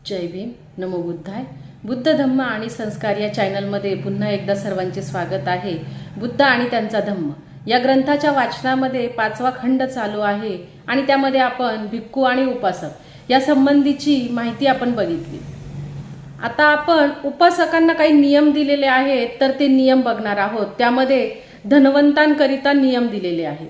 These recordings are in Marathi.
जय भीम, नमो बुद्धाय. बुद्ध धम्म आणि संस्कार या चॅनलमध्ये पुन्हा एकदा सर्वांचे स्वागत आहे. बुद्ध आणि त्यांचा धम्म या ग्रंथाच्या वाचनामध्ये 5वा खंड चालू आहे आणि त्यामध्ये आपण भिक्खू आणि उपासक या संबंधीची माहिती आपण बघितली. आता आपण उपासकांना काही नियम दिलेले आहेत तर ते नियम बघणार आहोत. त्यामध्ये धनवंतांकरिता नियम दिलेले आहेत.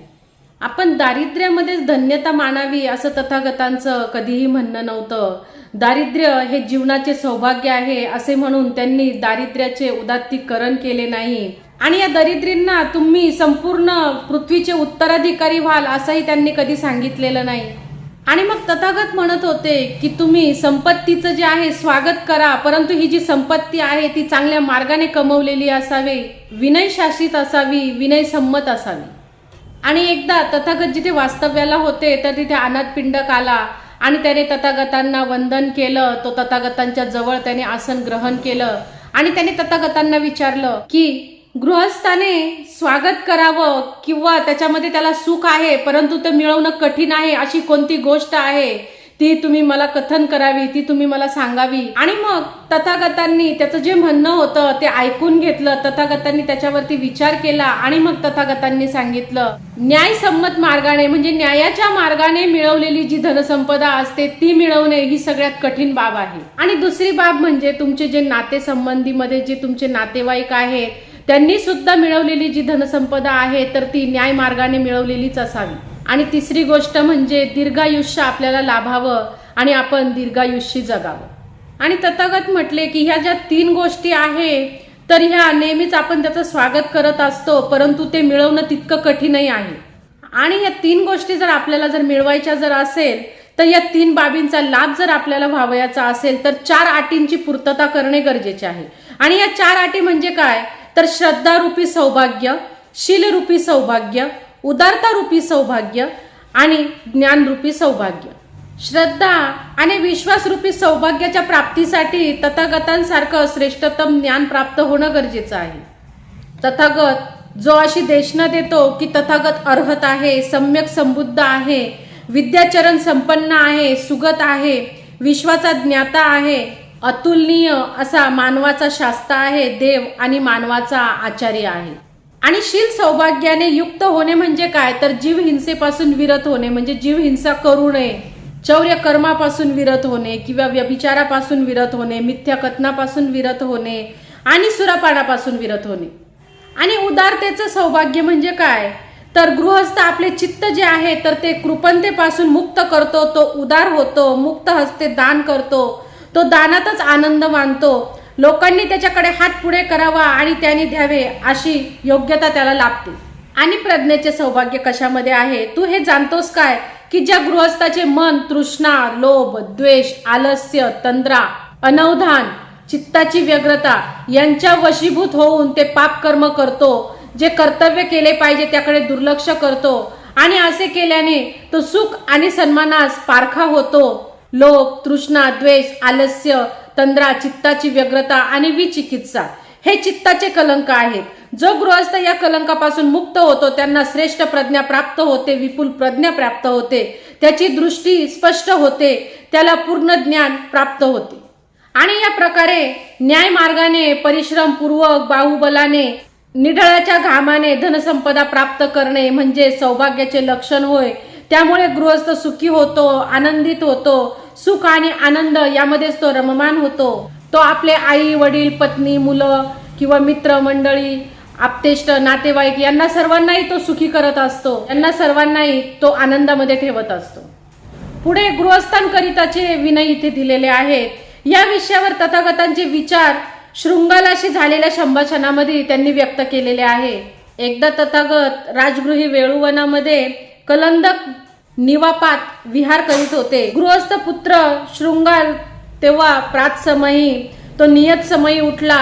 आपण दारिद्र्यामध्येच धन्यता मानावी असं तथागतांचं कधीही म्हणणं नव्हतं. दारिद्र्य हे जीवनाचे सौभाग्य आहे असे म्हणून त्यांनी दारिद्र्याचे उदात्तीकरण केले नाही आणि या दरिद्रींना तुम्ही संपूर्ण पृथ्वीचे उत्तराधिकारी व्हाल असंही त्यांनी कधी सांगितलेलं नाही. आणि मग तथागत म्हणत होते की तुम्ही संपत्तीचं जे आहे स्वागत करा, परंतु ही जी संपत्ती आहे ती चांगल्या मार्गाने कमवलेली असावी, विनयशासित असावी, विनयसम्मत असावी. आणि एकदा तथागत जिथे वास्तव्याला होते तर तिथे अनाथ पिंडक आला आणि त्याने तथागतांना वंदन केलं. तो तथागतांच्या जवळ त्याने आसन ग्रहण केलं आणि त्याने तथागतांना विचारलं की गृहस्थाने स्वागत करावं किंवा त्याच्यामध्ये त्याला सुख आहे परंतु ते मिळवणं कठीण आहे अशी कोणती गोष्ट आहे ती तुम्ही मला कथन करावी, ती तुम्ही मला सांगावी. आणि मग तथागतांनी त्याचं जे म्हणणं होतं ते ऐकून घेतलं. तथागतांनी त्याच्यावरती विचार केला आणि मग तथागतांनी सांगितलं न्यायसम्मत मार्गाने म्हणजे न्यायाच्या मार्गाने मिळवलेली जी धनसंपदा असते ती मिळवणे ही सगळ्यात कठीण बाब आहे. आणि दुसरी बाब म्हणजे तुमचे जे नातेसंबंधीमध्ये जे तुमचे नातेवाईक आहेत त्यांनी सुद्धा मिळवलेली जी धनसंपदा आहे तर ती न्याय मार्गाने मिळवलेलीच असावी. आणि तिसरी गोष्ट म्हणजे दीर्घायुष्य आपल्याला लाभावं आणि आपण दीर्घायुष्य जगावं. आणि तथागत म्हटले की ह्या ज्या 3 गोष्टी आहेत तर ह्या नेहमीच आपण त्याचं स्वागत करत असतो परंतु ते मिळवणं तितकं कठीणही आहे. आणि या 3 गोष्टी जर आपल्याला मिळवायच्या असेल तर या 3 बाबींचा लाभ जर आपल्याला व्हावयाचा असेल तर 4 अटींची पूर्तता करणे गरजेचे आहे. आणि या 4 अटी म्हणजे काय तर श्रद्धारूपी सौभाग्य, शीलरूपी सौभाग्य, उदारतारूपी सौभाग्य आणि ज्ञानरूपी सौभाग्य. श्रद्धा आणि विश्वासरूपी सौभाग्याच्या प्राप्तीसाठी तथागतांसारखं श्रेष्ठतम ज्ञान प्राप्त होणं गरजेचं आहे. तथागत जो अशी देशना देतो की तथागत अर्हत आहे, सम्यक संबुद्ध आहे, विद्याचरण संपन्न आहे, सुगत आहे, विश्वाचा ज्ञाता आहे, अतुलनीय असा मानवाचा शास्ता आहे, देव आणि मानवाचा आचार्य आहे. आणि शील सौभाग्याने युक्त होणे म्हणजे काय तर जीव हिंसेपासून विरत होणे म्हणजे जीव हिंसा करू नये, चौर्य कर्मापासून विरत होणे किंवा व्यभिचारापासून विरत होणे, मिथ्या कथनापासून विरत होणे आणि सुरापानापासून विरत होणे. आणि उदारतेचं सौभाग्य म्हणजे काय तर गृहस्थ आपले चित्त जे आहे तर ते कृपणतेपासून मुक्त करतो, तो उदार होतो, मुक्त हस्ते दान करतो, तो दानातच आनंद मानतो, लोकांनी त्याच्याकडे हात पुढे करावा आणि त्याने द्यावे अशी योग्यता त्याला लाभते. आणि प्रज्ञेचे सौभाग्य कशामध्ये आहे तू हे जाणतोस काय की ज्या गृहस्थाचे मन तृष्णा, लोभ, द्वेष, आलस्य, तंद्रा, अनवधान, चित्ताची व्यग्रता यांच्या वशीभूत होऊन ते पाप कर्म करतो, जे कर्तव्य केले पाहिजे त्याकडे दुर्लक्ष करतो आणि असे केल्याने तो सुख आणि सन्मानास पारखा होतो. लोभ, तृष्णा, द्वेष, आलस्य, तंद्रा, चित्ताची व्यग्रता आणि विचिकित्सा हे चित्ताचे कलंक आहेत. जो गृहस्थ या कलंकापासून मुक्त होतो त्यांना श्रेष्ठ प्रज्ञा प्राप्त होते, विपुल प्रज्ञा प्राप्त होते, त्याची दृष्टी स्पष्ट होते, त्याला पूर्ण ज्ञान प्राप्त होते. आणि या प्रकारे न्याय मार्गाने परिश्रमपूर्वक बाहुबलाने निढळाच्या घामाने धनसंपदा प्राप्त करणे म्हणजे सौभाग्याचे लक्षण होय. त्यामुळे गृहस्थ सुखी होतो, आनंदित होतो, सुख आणि आनंद यामध्येच तो रममान होतो. तो आपले आई वडील, पत्नी, मुलं किंवा मित्र मंडळी, आप्तेष्ट, नातेवाईक यांना सर्वांनाही तो सुखी करत असतो, यांना सर्वांनाही तो आनंदामध्ये ठेवत असतो. पुढे गृहस्थांकरिताचे विनय इथे दिलेले आहेत. या विषयावर तथागतांचे विचार शृंगालाशी झालेल्या संभाषणामध्ये त्यांनी व्यक्त केलेले आहे. एकदा तथागत राजगृही वेळुवनामध्ये कलंदक निवापात विहार करीत होते. गृहस्थ पुत्र शृंगाल तेव्हा प्रातसमयी तो नियत समयी उठला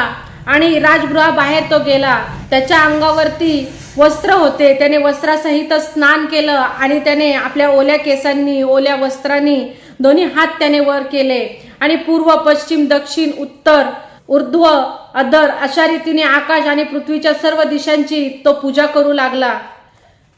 आणि राजगृहाबाहेर तो गेला. त्याच्या अंगावरती वस्त्र होते, त्याने वस्त्रासहित स्नान केलं आणि त्याने आपल्या ओल्या केसांनी, ओल्या वस्त्रांनी दोन्ही हात त्याने वर केले आणि पूर्व, पश्चिम, दक्षिण, उत्तर, ऊर्ध्व, अधर अशा रीतीने आकाश आणि पृथ्वीच्या सर्व दिशांची तो पूजा करू लागला.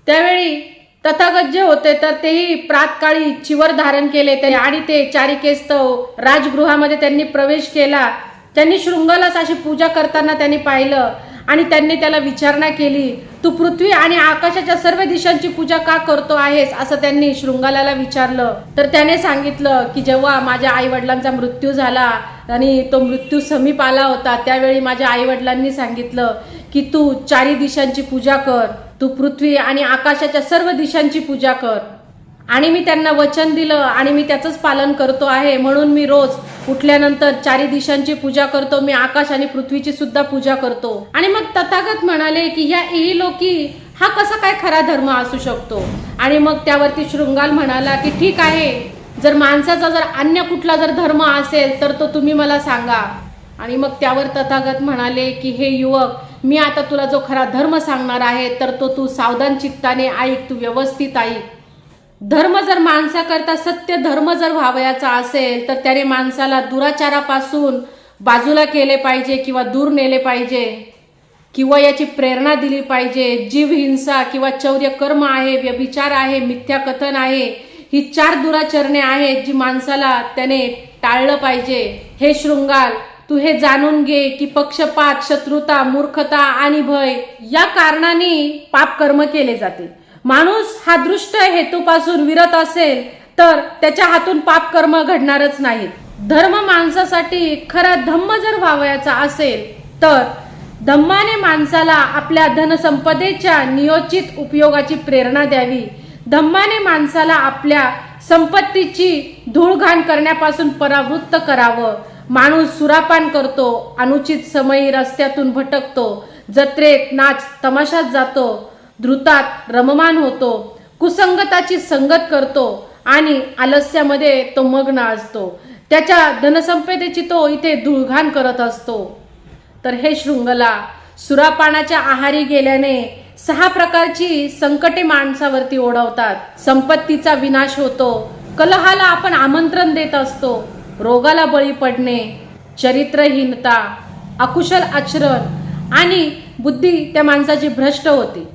त्यावेळी तथागत जे होते तर तेही प्रातकाळी चिवर धारण केले आणि ते चारिकेस्तव राजगृहामध्ये त्यांनी प्रवेश केला. त्यांनी शृंगालाच अशी पूजा करताना त्यांनी पाहिलं आणि त्यांनी त्याला विचारणा केली, तू पृथ्वी आणि आकाशाच्या सर्व दिशांची पूजा का करतो आहेस, असं त्यांनी शृंगालाला विचारलं. तर त्याने सांगितलं की जेव्हा माझ्या आई वडिलांचा मृत्यू झाला आणि तो मृत्यू समीप आला होता, त्यावेळी माझ्या आई वडिलांनी सांगितलं की तू चारी दिशांची पूजा कर, तू पृथ्वी आणि आकाशाच्या सर्व दिशांची पूजा कर. आणि मी त्यांना वचन दिलं आणि मी त्याचंच पालन करतो आहे. म्हणून मी रोज उठल्यानंतर चारी दिशांची पूजा करतो, मी आकाश आणि पृथ्वीची सुद्धा पूजा करतो. आणि मग तथागत म्हणाले की ह्या इहलोकी हा कसा काय खरा धर्म असू शकतो. आणि मग त्यावरती शृंगाल म्हणाला की ठीक आहे, जर माणसाचा जर अन्य कुठला जर धर्म असेल तर तो तुम्ही मला सांगा. आणि मग त्यावर तथागत म्हणाले की हे युवक, मी आता तुला जो खरा धर्म सांगणार आहे तर तो तू सावधान चित्ताने ऐक, तू व्यवस्थित ऐक. धर्म जर माणसाकरता सत्य धर्म जर व्हावयाचा असेल तर त्याने माणसाला दुराचारापासून बाजूला केले पाहिजे किंवा दूर नेले पाहिजे किंवा याची प्रेरणा दिली पाहिजे. जीव हिंसा किंवा चौर्य कर्म आहे, व्यभिचार आहे, मिथ्या कथन आहे, ही 4 दुराचरणे आहेत जी माणसाला त्याने टाळलं पाहिजे. हे शृंगाल, तू हे जाणून घे की पक्षपात, शत्रुता, मूर्खता आणि भय या कारणाने पाप कर्म केले जाते. माणूस हा दृष्ट हेतूपासून विरत असेल तर त्याच्या हातून पाप कर्म घडणारच नाहीत. धर्म माणसासाठी खरा धम्म जर व्हावयाचा असेल तर धम्माने माणसाला आपल्या धनसंपदेच्या नियोजित उपयोगाची प्रेरणा द्यावी. धम्माने माणसाला आपल्या संपत्तीची धूळघाण करण्यापासून परावृत्त करावं. माणूस सुरापान करतो, अनुचित समयी रस्त्यातून भटकतो, जत्रेत नाच तमाशात जातो, धृतात रममान होतो, कुसंगताची संगत करतो आणि आलस्यामध्ये तो मग्न असतो. त्याच्या धनसंपदेची तो इथे धूळघाण करत असतो. तर हे शृंगला, सुरापानाच्या आहारी गेल्याने 6 प्रकारची संकटे माणसावरती ओढवतात. संपत्तीचा विनाश होतो, कलहाला आपण आमंत्रण देत असतो, रोगाला बळी पडणे, चरित्रहीनता, अकुशल आचरण आणि बुद्धी त्या माणसाची भ्रष्ट होते.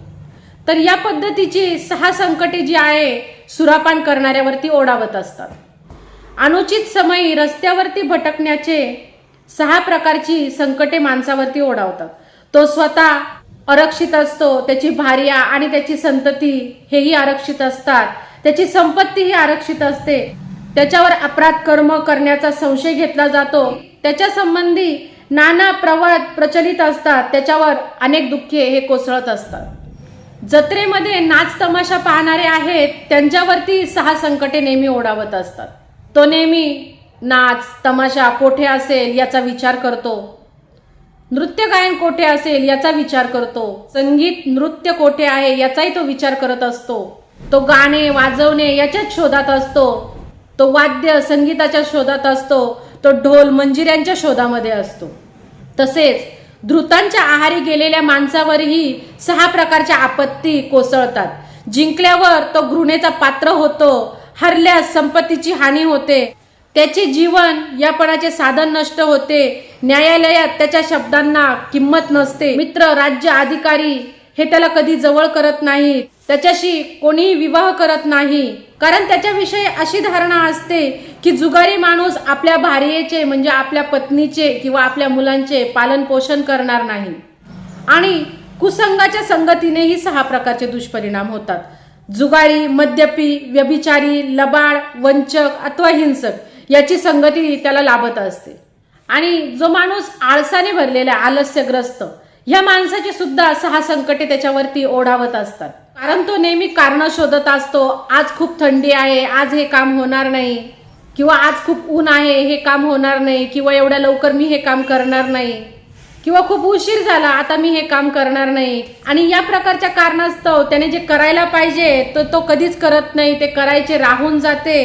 तर या पद्धतीची 6 संकटे जी आहे सुरापान करणाऱ्यावरती ओढावत असतात. अनुचित समयी रस्त्यावरती भटकण्याचे 6 प्रकारची संकटे माणसावरती ओढावतात. तो स्वतः आरक्षित असतो, त्याची भार्या आणि त्याची संतती हेही आरक्षित असतात, त्याची संपत्ती ही आरक्षित असते, त्याच्यावर अपराध कर्म करण्याचा संशय घेतला जातो, त्याच्या संबंधी नाना प्रवाद प्रचलित असतात, त्याच्यावर अनेक दुःखे हे कोसळत असतात. जत्रेमध्ये नाच तमाशा पाहणारे आहेत त्यांच्यावरती 6 संकटे नेहमी ओढावत असतात. तो नेहमी नाच तमाशा कोठे असेल याचा विचार करतो, नृत्य गायन कोठे असेल याचा विचार करतो, संगीत नृत्य कोठे आहे याचाही तो विचार करत असतो, तो गाणे वाजवणे याच्याच शोधात असतो, तो वाद्य संगीताच्या शोधात असतो, तो ढोल मंजिऱ्यांच्या शोधामध्ये असतो. तसेच धृतांच्या आहारी गेलेल्या माणसावरही 6 प्रकारच्या आपत्ती कोसळतात. जिंकल्यावर तो घृणेचा पात्र होतो, हरल्यास संपत्तीची हानी होते, त्याचे जीवन यापणाचे साधन नष्ट होते, न्यायालयात त्याच्या शब्दांना किंमत नसते, मित्र राज्य अधिकारी हे त्याला कधी जवळ करत नाहीत, त्याच्याशी कोणीही विवाह करत नाही, कारण त्याच्याविषयी अशी धारणा असते की जुगारी माणूस आपल्या भार्येचे म्हणजे आपल्या पत्नीचे किंवा आपल्या मुलांचे पालन पोषण करणार नाही. आणि कुसंगाच्या संगतीनेही 6 प्रकारचे दुष्परिणाम होतात. जुगारी, मद्यपी, व्यभिचारी, लबाड, वंचक अथवा हिंसक याची संगती त्याला लाभत असते. आणि जो माणूस आळसाने भरलेला आलस्यग्रस्त या माणसाची सुद्धा 6 संकटे त्याच्यावरती ओढावत असतात. कारण तो नेहमी कारण शोधत असतो. आज खूप थंडी आहे, आज हे काम होणार नाही, किंवा आज खूप ऊन आहे, हे काम होणार नाही, किंवा एवढ्या लवकर मी हे काम करणार नाही, किंवा खूप उशीर झाला आता मी हे काम करणार नाही. आणि या प्रकारच्या कारणास्तव त्याने जे करायला पाहिजे तो कधीच करत नाही, ते करायचे राहून जाते,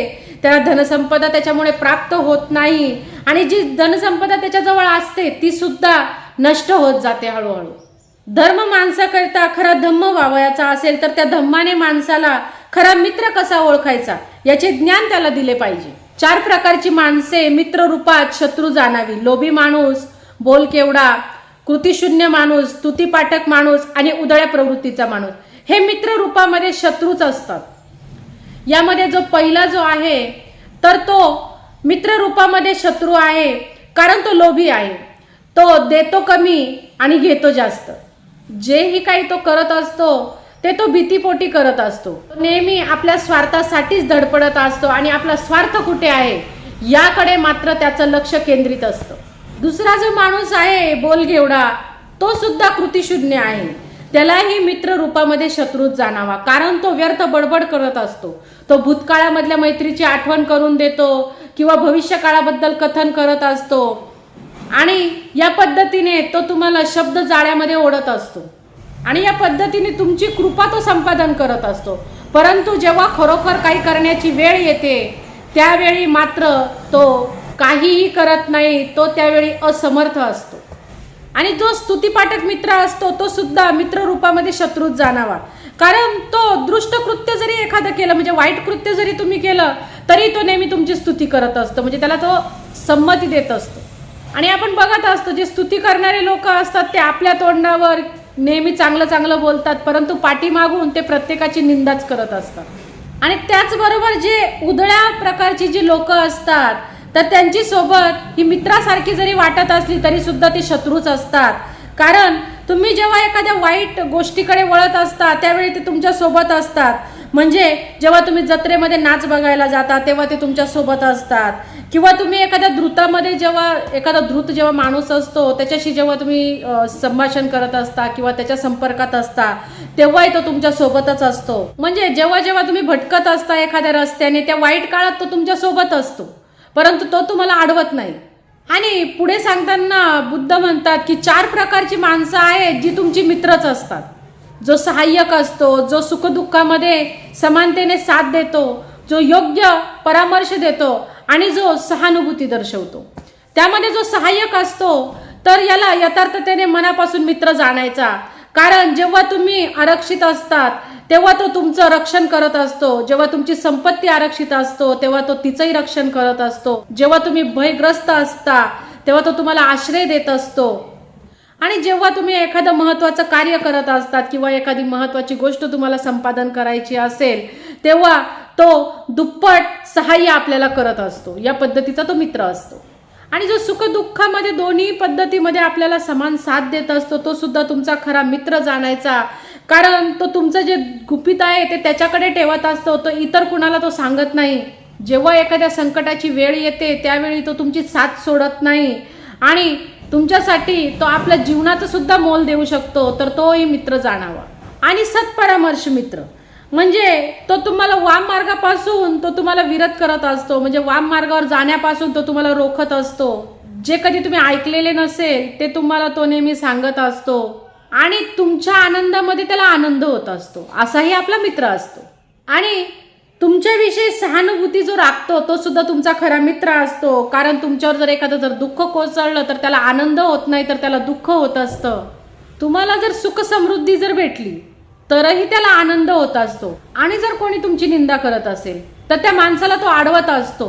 त्याला धनसंपदा त्याच्यामुळे प्राप्त होत नाही, आणि जी धनसंपदा त्याच्याजवळ असते ती सुद्धा नष्ट होत जाते हळूहळू. धर्म माणसाकरिता खरा धम्म व्हावयाचा असेल तर त्या धम्माने माणसाला खरा मित्र कसा ओळखायचा याचे ज्ञान त्याला दिले पाहिजे. 4 प्रकारची माणसे मित्र रूपात शत्रू जाणावी. लोभी माणूस, बोलकेवडा, कृतिशून्य माणूस, स्तुतीपाठक माणूस आणि उदळ्या प्रवृत्तीचा माणूस. हे मित्र रूपामध्ये शत्रूच असतात। यामध्ये जो पहिला जो आहे तर तो मित्र रूपामध्ये शत्रू आहे, कारण तो लोभी आहे, तो देतो कमी आणि घेतो जास्त। जेही काही तो करत असतो ते तो भीतीपोटी करत असतो, नेहमी आपल्या स्वार्थासाठीच धडपडत असतो आणि आपला स्वार्थ कुठे आहे याकडे मात्र त्याचं लक्ष केंद्रित असतं। दुसरा जो माणूस आहे बोलघेवडा, तो सुद्धा कृतिशून्य आहे, त्यालाही मित्र रूपामध्ये शत्रूच जाणावा, कारण तो व्यर्थ बडबड करत असतो। तो भूतकाळामधल्या मैत्रीची आठवण करून देतो किंवा भविष्यकाळाबद्दल कथन करत असतो आणि या पद्धतीने तो तुम्हाला शब्द जाळ्यामध्ये ओढत असतो आणि या पद्धतीने तुमची कृपा तो संपादन करत असतो। परंतु जेव्हा खरोखर काही करण्याची वेळ येते त्यावेळी मात्र तो काहीही करत नाही, तो त्यावेळी असमर्थ असतो। आणि जो स्तुतीपाठक मित्र असतो तो सुद्धा मित्र रूपामध्ये शत्रूच जाणावा, कारण तो दृष्ट कृत्य जरी एखादं केलं, म्हणजे वाईट कृत्य जरी तुम्ही केलं तरी तो नेहमी तुमची स्तुती करत असतो, म्हणजे त्याला तो संमती देत असतो। आणि आपण बघत असतो जे स्तुती करणारे लोक असतात ते आपल्या तोंडावर नेहमी चांगलं चांगलं बोलतात, परंतु पाठीमागून ते प्रत्येकाची निंदाच करत असतात। आणि त्याचबरोबर जे उधळ्या प्रकारची जी लोक असतात तर त्यांची सोबत ही मित्रासारखी जरी वाटत असली तरी सुद्धा ते शत्रूच असतात, कारण तुम्ही जेव्हा एखाद्या वाईट गोष्टीकडे वळत असता त्यावेळी ते तुमच्या सोबत असतात। म्हणजे जेव्हा तुम्ही जत्रेमध्ये नाच बघायला जाता तेव्हा ते तुमच्या सोबत असतात, किंवा तुम्ही एखाद्या द्रुतामध्ये एखादा द्रुत जेव्हा माणूस असतो त्याच्याशी जेव्हा तुम्ही संभाषण करत असता किंवा त्याच्या संपर्कात असता तेव्हाही तो तुमच्या सोबतच असतो। म्हणजे जेव्हा जेव्हा तुम्ही भटकत असता एखाद्या रस्त्याने त्या वाईट काळात तो तुमच्या सोबत असतो, परंतु तो तुम्हाला अडवत नाही। आणि पुढे सांगताना बुद्ध म्हणतात की 4 प्रकारची माणसं आहेत जी तुमची मित्रच असतात। जो सहाय्यक असतो, जो सुखदुःखामध्ये समानतेने साथ देतो, जो योग्य परामर्श देतो आणि जो सहानुभूती दर्शवतो। त्यामध्ये जो सहाय्यक असतो तर याला यथार्थतेने मनापासून मित्र जाणायचा, कारण जेव्हा तुम्ही आरक्षित असतात तेव्हा तो तुमचं रक्षण करत असतो, जेव्हा तुमची संपत्ती आरक्षित असतो तेव्हा तो तिचंही रक्षण करत असतो, जेव्हा तुम्ही भयग्रस्त असता तेव्हा तो तुम्हाला आश्रय देत असतो, आणि जेव्हा तुम्ही एखादं महत्त्वाचं कार्य करत असतात किंवा एखादी महत्त्वाची गोष्ट तुम्हाला संपादन करायची असेल तेव्हा तो दुप्पट सहाय्य आपल्याला करत असतो। या पद्धतीचा तो मित्र असतो। आणि जो सुख दुःखामध्ये दोन्ही पद्धतीमध्ये आपल्याला समान साथ देत असतो तो सुद्धा तुमचा खरा मित्र जाणायचा, कारण तो तुमचं जे गुपित आहे ते त्याच्याकडे ठेवत असतो, तो इतर कुणाला तो सांगत नाही। जेव्हा एखाद्या संकटाची वेळ येते त्यावेळी तो तुमची साथ सोडत नाही आणि तुमच्यासाठी तो आपल्या जीवनाचं सुद्धा मोल देऊ शकतो, तर तोही मित्र जाणावा। आणि सत्परामर्श मित्र म्हणजे तो तुम्हाला वाम मार्गापासून तो तुम्हाला विरत करत असतो, म्हणजे वाम मार्गावर जाण्यापासून तो तुम्हाला रोखत असतो। जे कधी तुम्ही ऐकलेले नसेल ते तुम्हाला तो नेहमी सांगत असतो आणि तुमच्या आनंदामध्ये त्याला आनंद होत असतो, असाही आपला मित्र असतो। आणि तुमच्याविषयी सहानुभूती जो राखतो तो सुद्धा तुमचा खरा मित्र असतो, कारण तुमच्यावर जर एखादं दुःख कोसळलं तर त्याला आनंद होत नाही तर त्याला दुःख होत असतं। तुम्हाला जर सुख समृद्धी जर भेटली तरही त्याला आनंद होत असतो, आणि जर कोणी तुमची निंदा करत असेल तर त्या माणसाला तो अडवत असतो।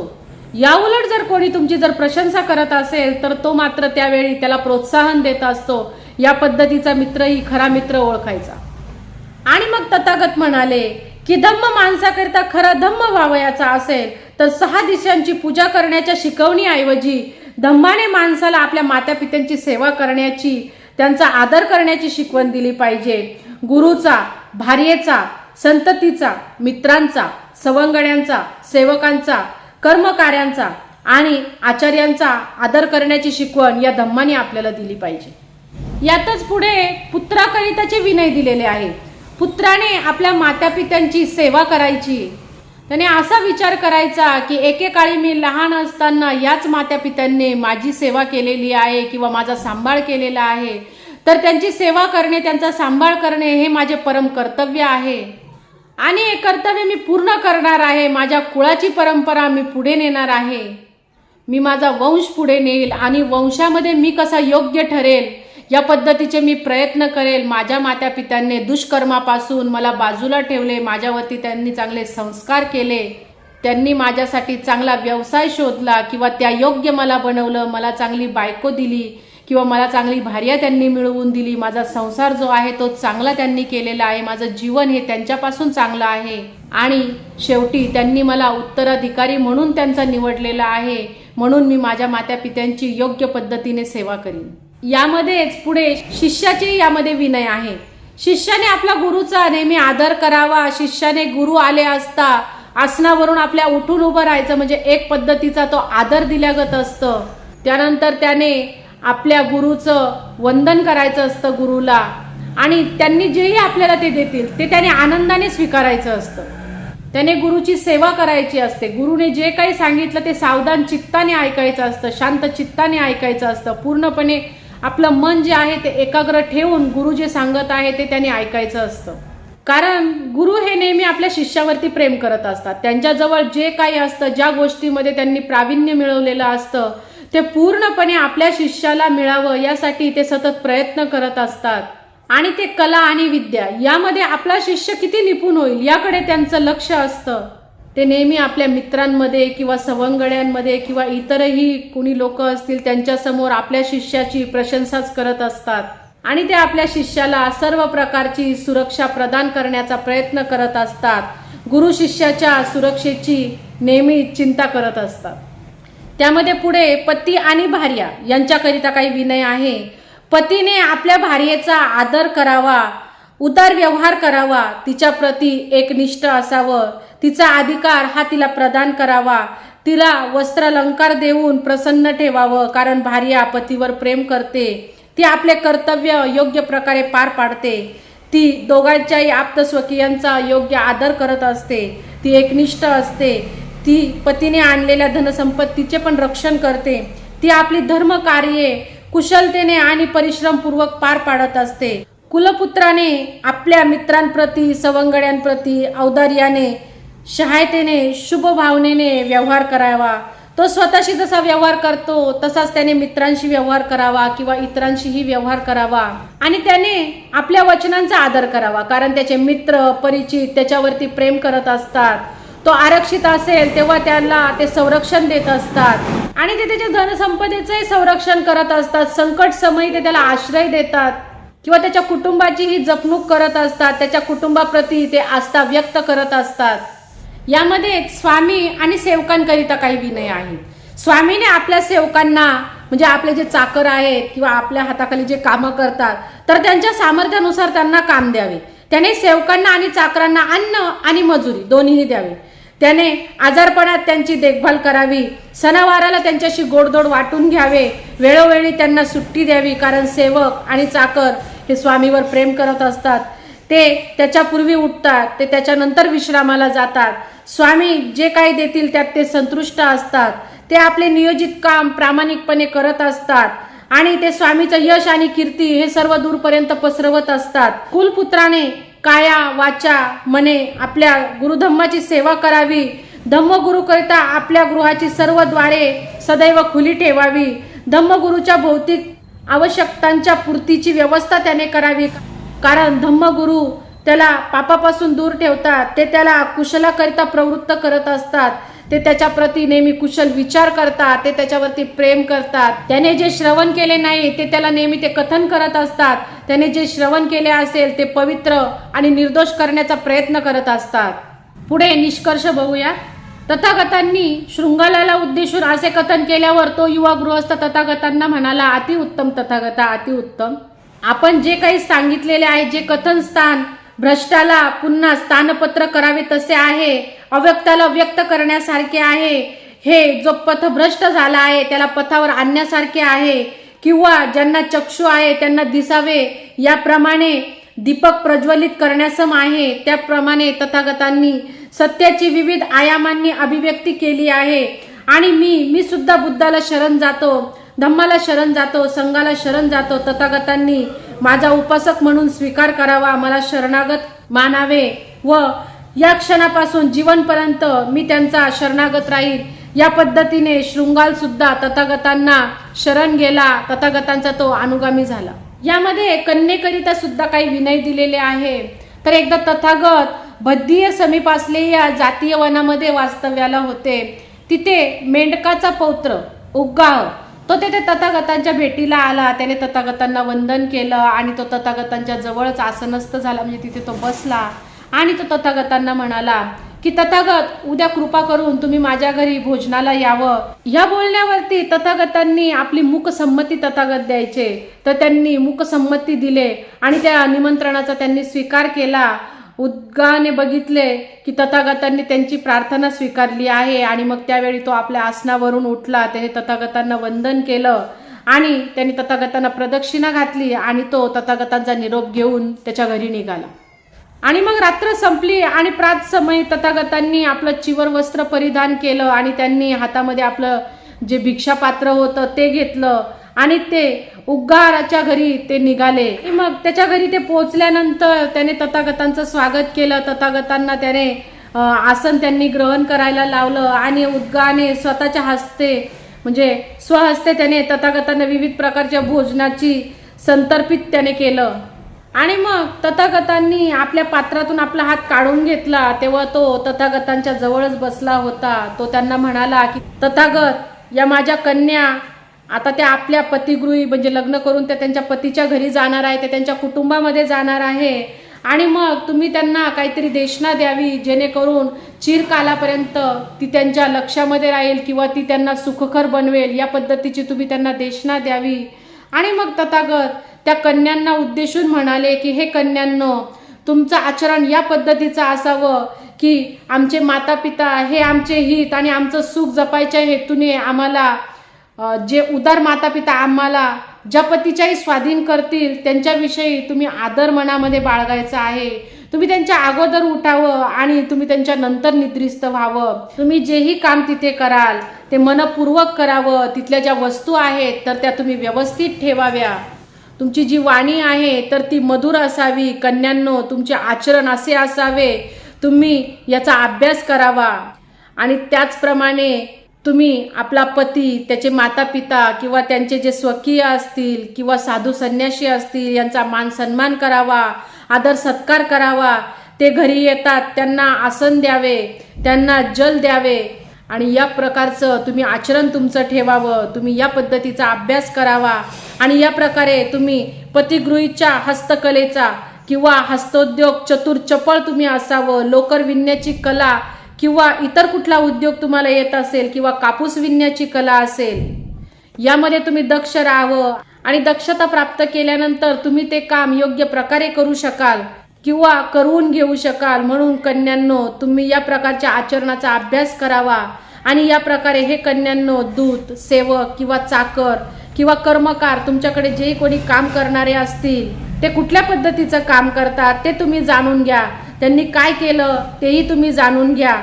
या उलट जर कोणी तुमची जर प्रशंसा करत असेल तर तो मात्र त्यावेळी त्याला प्रोत्साहन देत असतो। या पद्धतीचा मित्रही खरा मित्र ओळखायचा। आणि मग तथागत म्हणाले की धम्म माणसाकरिता खरा धम्म व्हावयाचा असेल तर 6 दिशांची पूजा करण्याच्या शिकवणीऐवजी धम्माने माणसाला आपल्या मातापित्यांची सेवा करण्याची, त्यांचा आदर करण्याची शिकवण दिली पाहिजे। गुरुचा, भार्येचा, संततीचा, मित्रांचा, सवंगड्यांचा, सेवकांचा, कर्मकार्यांचा आणि आचार्यांचा आदर करण्याची शिकवण या धम्माने आपल्याला दिली पाहिजे। यातच पुढे पुत्राकरिताचे विनय दिलेले आहे। पुत्राने आपल्या मातापित्यांची सेवा करायची। त्याने असा विचार करायचा की एकेकाळी मी लहान असताना याच मातापित्यांनी माझी सेवा केलेली आहे किंवा माझा सांभाळ केलेला आहे, तर त्यांची सेवा करणे, त्यांचा सांभाळ करणे हे माझे परम कर्तव्य आहे आणि हे कर्तव्य मी पूर्ण करणार आहे। माझ्या कुळाची परंपरा मी पुढे नेणार आहे, मी माझा वंश पुढे नेईल आणि वंशामध्ये मी कसा योग्य ठरेल या पद्धतीचे मी प्रयत्न करेल। माझ्या मातापित्यांनी दुष्कर्मापासून मला बाजूला ठेवले, माझ्यावरती त्यांनी चांगले संस्कार केले, त्यांनी माझ्यासाठी चांगला व्यवसाय शोधला किंवा त्या योग्य मला बनवलं, मला चांगली बायको दिली किंवा मला चांगली भार्या त्यांनी मिळवून दिली, माझा संसार जो आहे तो चांगला त्यांनी केलेला आहे, माझं जीवन हे त्यांच्यापासून चांगलं आहे आणि शेवटी त्यांनी मला उत्तराधिकारी म्हणून त्यांचा निवडलेला आहे, म्हणून मी माझ्या मातापित्यांची योग्य पद्धतीने सेवा करीन. यामध्येच पुढे शिष्याचे यामध्ये विनय आहे. शिष्याने आपला गुरुचा नेहमी आदर करावा. शिष्याने गुरु आले असता आसनावरून आपल्या उठून उभं राहायचं, म्हणजे एक पद्धतीचा तो आदर दिल्यागत असतं. त्यानंतर त्याने आपल्या गुरुचं वंदन करायचं असतं गुरुला, आणि त्यांनी जेही आपल्याला ते देतील ते त्याने आनंदाने स्वीकारायचं असतं. त्याने गुरुची सेवा करायची असते. गुरुने जे काही सांगितलं ते सावधान चित्ताने ऐकायचं असतं, शांत चित्ताने ऐकायचं असतं. पूर्णपणे आपलं मन जे आहे ते एकाग्र ठेवून गुरु जे सांगत आहे ते त्याने ऐकायचं असतं. कारण गुरु हे नेहमी आपल्या शिष्यावरती प्रेम करत असतात. त्यांच्याजवळ जे काही असतं, ज्या गोष्टीमध्ये त्यांनी प्रावीण्य मिळवलेलं असतं ते पूर्णपणे आपल्या शिष्याला मिळावं यासाठी ते सतत प्रयत्न करत असतात. आणि ते कला आणि विद्या यामध्ये आपला शिष्य किती निपुण होईल याकडे त्यांचं लक्ष असतं. ते नेहमी आपल्या मित्रांमध्ये किंवा सवंगड्यांमध्ये किंवा इतरही कुणी लोक असतील त्यांच्यासमोर आपल्या शिष्याची प्रशंसाच करत असतात. आणि ते आपल्या शिष्याला सर्व प्रकारची सुरक्षा प्रदान करण्याचा प्रयत्न करत असतात. गुरु शिष्याच्या सुरक्षेची नेहमी चिंता करत असतात. त्यामध्ये पुढे पती आणि भार्या यांच्याकरिता काही विनय आहे. पतीने आपल्या भार्येचा आदर करावा, उदार व्यवहार करावा, तिच्या प्रती एकनिष्ठ असावं, तिचा अधिकार हा तिला प्रदान करावा, तिला वस्त्रालंकार देऊन प्रसन्न ठेवावं. कारण भार्या पतीवर प्रेम करते, ती आपले कर्तव्य योग्य प्रकारे पार पाडते, ती दोघांच्याही आप्तस्वकीयांचा योग्य आदर करत असते, ती एकनिष्ठ असते, ती पतीने आणलेल्या धनसंपत्तीचे पण रक्षण करते, ती आपली धर्म कार्ये कुशलतेने आणि परिश्रमपूर्वक पार पाडत असते. कुलपुत्राने आपल्या मित्रांप्रती, सवंगड्यांप्रती औदार्याने, शहायतेने, शुभ भावनेने व्यवहार करावा. तो स्वतःशी जसा व्यवहार करतो तसाच त्याने मित्रांशी व्यवहार करावा किंवा इतरांशीही व्यवहार करावा. आणि त्याने आपल्या वचनांचा आदर करावा, कारण त्याचे मित्र परिचित त्याच्यावरती प्रेम करत असतात. तो आरक्षित असेल तेव्हा त्याला ते संरक्षण देत असतात आणि ते त्याच्या धनसंपदेचंही संरक्षण करत असतात. संकट समयी ते त्याला आश्रय देतात किंवा त्याच्या कुटुंबाचीही जपणूक करत असतात. त्याच्या कुटुंबाप्रती ते आस्था व्यक्त करत असतात. यामध्ये स्वामी आणि सेवकांकरिता काही विनय आहेत. स्वामीने आपल्या सेवकांना, म्हणजे आपले जे चाकर आहेत किंवा आपल्या हाताखाली जे कामं करतात, तर त्यांच्या सामर्थ्यानुसार त्यांना काम द्यावे. त्याने सेवकांना आणि चाकरांना अन्न आणि मजुरी दोन्हीही द्यावे. त्याने आजारपणात त्यांची देखभाल करावी, सणावाराला त्यांच्याशी गोडधोड वाटून घ्यावे, वेळोवेळी त्यांना सुट्टी द्यावी. कारण सेवक आणि चाकर हे स्वामीवर प्रेम करत असतात. ते त्याच्यापूर्वी उठतात, ते त्याच्यानंतर विश्रामाला जातात. स्वामी जे काही देतील त्यात ते संतुष्ट असतात. ते आपले नियोजित काम प्रामाणिकपणे करत असतात आणि ते स्वामीचं यश आणि कीर्ती हे सर्व दूरपर्यंत पसरवत असतात. कुलपुत्राने काया वाचा मने आपल्या गुरुधम्माची सेवा करावी. धम्मगुरूकरिता आपल्या गृहाची सर्व द्वारे सदैव खुली ठेवावी. धम्मगुरूच्या भौतिक आवश्यकतांच्या पूर्तीची व्यवस्था त्याने करावी. कारण धम्मगुरू त्याला पापापासून दूर ठेवतात. ते त्याला कुशलाकरिता प्रवृत्त करत असतात. ते त्याच्या प्रती नेहमी कुशल विचार करतात. ते त्याच्यावरती प्रेम करतात. त्याने जे श्रवण केले नाही ते त्याला नेहमी ते कथन करत असतात. त्याने जे श्रवण केले असेल ते पवित्र आणि निर्दोष करण्याचा प्रयत्न करत असतात. पुढे निष्कर्ष बघूया. तथागतांनी शृंगालाला उद्देशून असे कथन केल्यावर तो युवा गृहस्थ तथागतांना म्हणाला, अतिउत्तम तथागता, अतिउत्तम. आपण जे काही सांगितलेले आहे, जे कथन स्थान भ्रष्टाला पुन्हा स्थानपत्र करावे तसे आहे, अव्यक्ताला व्यक्त करण्यासारखे आहे. हे जो पथभ्रष्ट झाला आहे त्याला पथावर आणण्यासारखे आहे, किंवा ज्यांना चक्षु आहे त्यांना दिसावे याप्रमाणे दीपक प्रज्वलित करण्यासम आहे. त्याप्रमाणे तथागतांनी सत्याची विविध आयामांनी अभिव्यक्ती केली आहे. आणि मी सुद्धा बुद्धाला शरण जातो, धम्माला शरण जातो, संघाला शरण जातो. तथागतांनी माझा उपासक म्हणून स्वीकार करावा, मला शरणागत मानावे व या क्षणापासून जीवनपर्यंत मी त्यांचा शरणागत राहील. या पद्धतीने शृंगाल सुद्धा तथागतांना शरण गेला, तथागतांचा तो अनुगामी झाला. यामध्ये कन्येकरिता सुद्धा काही विनय दिलेले आहे. तर एकदा तथागत बद्धीय समीप असलेल्या जातीय वनामध्ये वास्तव्याला होते. तिथे मेंढकाचा पौत्र उग्गाह तो तो तेथे तथागतांच्या भेटीला आला, त्याने तथागतांना वंदन केलं आणि तो तथागतांच्या जवळच आसनस्थ झाला, म्हणजे तिथे तो बसला आणि तो तथागतांना म्हणाला की तथागत, उद्या कृपा करून तुम्ही माझ्या घरी भोजनाला यावं. या बोलण्यावरती तथागतांनी आपली मूकसंमती तथागत द्यायचे, तर त्यांनी मूकसंमती दिले आणि त्या निमंत्रणाचा त्यांनी स्वीकार केला. उद्गाने बघितले की तथागतांनी त्यांची प्रार्थना स्वीकारली आहे आणि मग त्यावेळी तो आपल्या आसनावरून उठला, त्याने तथागतांना वंदन केलं आणि त्यांनी तथागतांना प्रदक्षिणा घातली आणि तो तथागतांचा निरोप घेऊन त्याच्या घरी निघाला. आणि मग रात्र संपली आणि प्रात समय तथागतांनी आपलं चिवर वस्त्र परिधान केलं आणि त्यांनी हातामध्ये आपलं जे भिक्षापात्र होतं ते घेतलं आणि ते उद्गाराच्या घरी ते निघाले. मग त्याच्या घरी ते पोहोचल्यानंतर त्याने तथागतांचं स्वागत केलं. तथागतांना त्याने आसन त्यांनी ग्रहण करायला लावलं आणि उद्गाने स्वतःच्या हस्ते म्हणजे स्वहस्ते त्याने तथागतांना विविध प्रकारच्या भोजनाची संतर्पित त्याने केलं. आणि मग तथागतांनी आपल्या पात्रातून आपला हात काढून घेतला, तेव्हा तो तथागतांच्या जवळच बसला होता. तो त्यांना म्हणाला की तथागत, या माझ्या कन्या आता त्या आपल्या पतिगृही म्हणजे लग्न करून त्या त्यांच्या पतीच्या घरी जाणार आहे, ते त्यांच्या कुटुंबामध्ये जाणार आहे आणि मग तुम्ही त्यांना काहीतरी देशना द्यावी, जेणेकरून चिरकालापर्यंत ती त्यांच्या लक्षामध्ये राहील किंवा ती त्यांना सुखकर बनवेल, या पद्धतीची तुम्ही त्यांना देशना द्यावी. आणि मग तथागत त्या कन्यांना उद्देशून म्हणाले की हे कन्यांनो, तुमचं आचरण या पद्धतीचं असावं की आमचे माता पिता हे आमचे हित आणि आमचं सुख जपायच्या हेतूने आम्हाला जे उदार माता पिता आम्हाला ज्या पतीच्याही स्वाधीन करतील त्यांच्याविषयी तुम्ही आदर मनामध्ये बाळगायचा आहे. तुम्ही त्यांच्या अगोदर उठावं आणि तुम्ही त्यांच्या नंतर निद्रिस्त व्हावं. तुम्ही जेही काम तिथे कराल ते मनपूर्वक करावं. तिथल्या ज्या वस्तू आहेत तर त्या तुम्ही व्यवस्थित ठेवाव्या. तुमची जी वाणी आहे तर ती मधुर असावी. कन्यांनो, तुमचे आचरण असे असावे, तुम्ही याचा अभ्यास करावा. आणि त्याचप्रमाणे तुम्ही आपला पती, त्याचे माता पिता किंवा त्यांचे जे स्वकीय असतील किंवा साधू संन्यासी असतील यांचा मान सन्मान करावा, आदर सत्कार करावा. ते घरी येतात त्यांना आसन द्यावे, त्यांना जल द्यावे आणि या प्रकारचं तुम्ही आचरण तुमचं ठेवावं. तुम्ही या पद्धतीचा अभ्यास करावा आणि या प्रकारे तुम्ही पतिगृहीच्या हस्तकलेचा किंवा हस्तोद्योग चतुर चपळ तुम्ही असावं. लोकर विणण्याची कला किंवा इतर कुठला उद्योग तुम्हाला येत असेल किंवा कापूस विणण्याची कला असेल, यामध्ये तुम्ही दक्ष राहावं आणि दक्षता प्राप्त केल्यानंतर तुम्ही ते काम योग्य प्रकारे करू शकाल किंवा करून घेऊ शकाल. म्हणून कन्यांनो, तुम्ही या प्रकारच्या आचरणाचा अभ्यास करावा. आणि या प्रकारे हे कन्यांनो, दूत, सेवक किंवा चाकर किंवा कर्मकार, तुमच्याकडे जे कोणी काम करणारे असतील ते कुठल्या पद्धतीचं काम करतात ते तुम्ही जाणून घ्या. त्यांनी काय केलं तेही तुम्ही जाणून घ्या.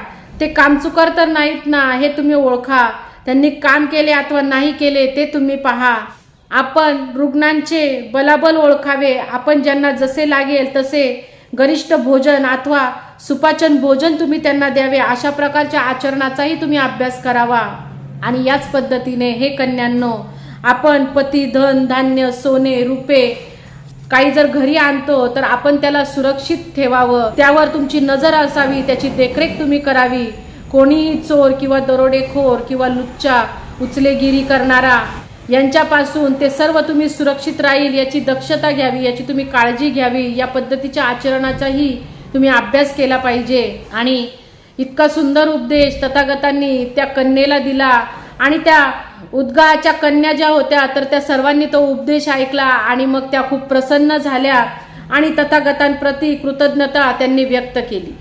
ते कामचुकार तर नाहीत ना हे तुम्ही ओळखा. त्यांनी काम केले अथवा नाही केले ते तुम्ही पहा. आपण रुग्णांचे बलाबल ओळखावे. आपण ज्यांना जसे लागेल तसे गरिष्ठ भोजन अथवा सुपाचन भोजन तुम्ही त्यांना द्यावे. अशा प्रकारच्या आचरणाचाही तुम्ही अभ्यास करावा. आणि याच पद्धतीने हे कन्यांनो, आपण पती, धन, धान्य, सोने, रुपे काही जर घरी आणतो तर आपण त्याला सुरक्षित ठेवावं. त्यावर तुमची नजर असावी, त्याची देखरेख तुम्ही करावी. कोणीही चोर किंवा दरोडेखोर किंवा लुच्चा, उचलेगिरी करणारा यांच्यापासून ते सर्व तुम्ही सुरक्षित राहील याची दक्षता घ्यावी, याची तुम्ही काळजी घ्यावी. या पद्धतीच्या आचरणाचाही तुम्ही अभ्यास केला पाहिजे. आणि इतका सुंदर उपदेश तथागतांनी त्या कन्येला दिला आणि त्या उद्गाच्या कन्या ज्या होत्या तर त्या सर्वांनी तो उपदेश ऐकला आणि मग त्या खूप प्रसन्न झाल्या आणि तथागतांप्रती कृतज्ञता त्यांनी व्यक्त केली.